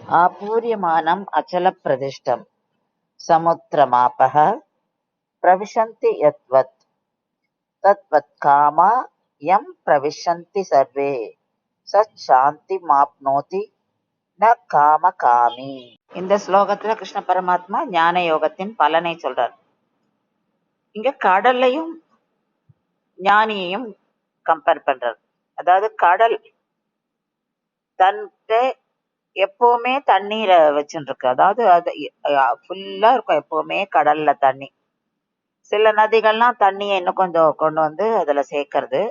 आपूर्यमानम् अचलप्रतिष्ठम् समुद्रमापः प्रविशन्ति यद्वत् तद्वत्कामा यं प्रविशन्ति सर्वे सच्சாந்திமாப்னோதி ந காமகாமி. இந்த ஸ்லோகத்துல கிருஷ்ண பரமாத்மா ஞான யோகத்தின் பலனை சொல்றார். இங்க கடல்லையும் ஞானியையும் கம்பேர் பண்றார். அதாவது கடல் தன்கிட்ட எப்பவுமே தண்ணீரை வச்சுட்டு இருக்கு. அதாவது அது ஃபுல்லா இருக்கும் எப்பவுமே கடல்ல தண்ணி. சில நதிகள்லாம் தண்ணியை இன்னும் கொஞ்சம் கொண்டு வந்து அதுல சேர்க்கறது.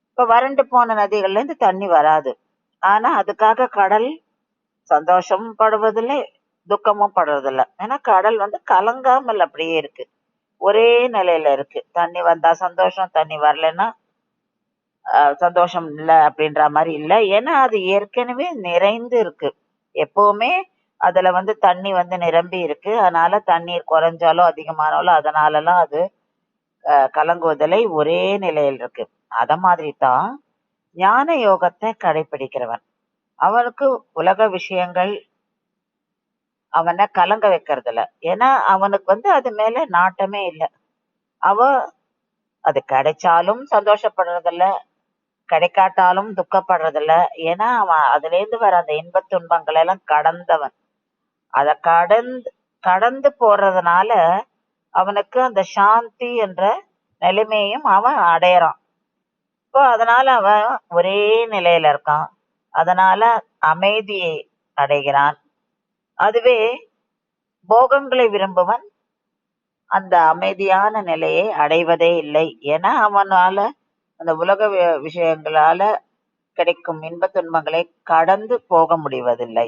இப்ப வறண்டு போன நதிகள்ல இருந்து தண்ணி வராது. ஆனா அதுக்காக கடல் சந்தோஷமும் படுவதில்லை, துக்கமும் படுறதில்லை. ஏன்னா கடல் கலங்காமல் அப்படியே இருக்கு, ஒரே நிலையில இருக்கு. தண்ணி வந்தா சந்தோஷம், தண்ணி வரலன்னா சந்தோஷம் இல்லை அப்படின்ற மாதிரி இல்லை. ஏன்னா அது ஏற்கனவே நிறைந்து இருக்கு. எப்பவுமே அதுல தண்ணி நிரம்பி இருக்கு. அதனால தண்ணீர் குறைஞ்சாலோ அதிகமானாலும் அதனாலலாம் அது கலங்குவதில்லை, ஒரே நிலையில் இருக்கு. அத மாதிரி தான் ஞான யோகத்தை கடைபிடிக்கிறவன், அவனுக்கு உலக விஷயங்கள் அவனை கலங்க வைக்கிறது இல்ல. ஏன்னா அவனுக்கு அது மேல நாட்டமே இல்லை. அவ அது கிடைச்சாலும் சந்தோஷப்படுறதில்ல, கிடைக்காட்டாலும் துக்கப்படுறதில்ல. ஏன்னா அவன் அதுல இருந்து வர அந்த இன்பத் துன்பங்களை எல்லாம் கடந்தவன். அத கடந்து போறதுனால அவனுக்கு அந்த சாந்தி என்ற நிலைமையும் அவன் அடையறான். இப்போ அதனால அவன் ஒரே நிலையில இருக்கான். அதனால அமைதியை அடைகிறான். அதுவே போகங்களை விரும்புவன் அந்த அமைதியான நிலையை அடைவதே இல்லை. ஏன்னா அவனால அந்த உலக விஷயங்களால கிடைக்கும் இன்பத் துன்பங்களை கடந்து போக முடிவதில்லை.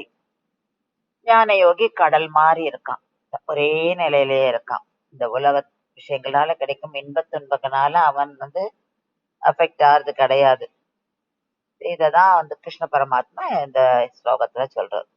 ஞான யோகி கடல் மாறி இருக்கான், ஒரே நிலையிலேயே இருக்கான். இந்த உலக விஷயங்களால கிடைக்கும் இன்பத் துன்பங்களால அவன் அஃபெக்ட் ஆறது கிடையாது. இததான் கிருஷ்ண பரமாத்மா இந்த ஸ்லோகத்துல சொல்றார்.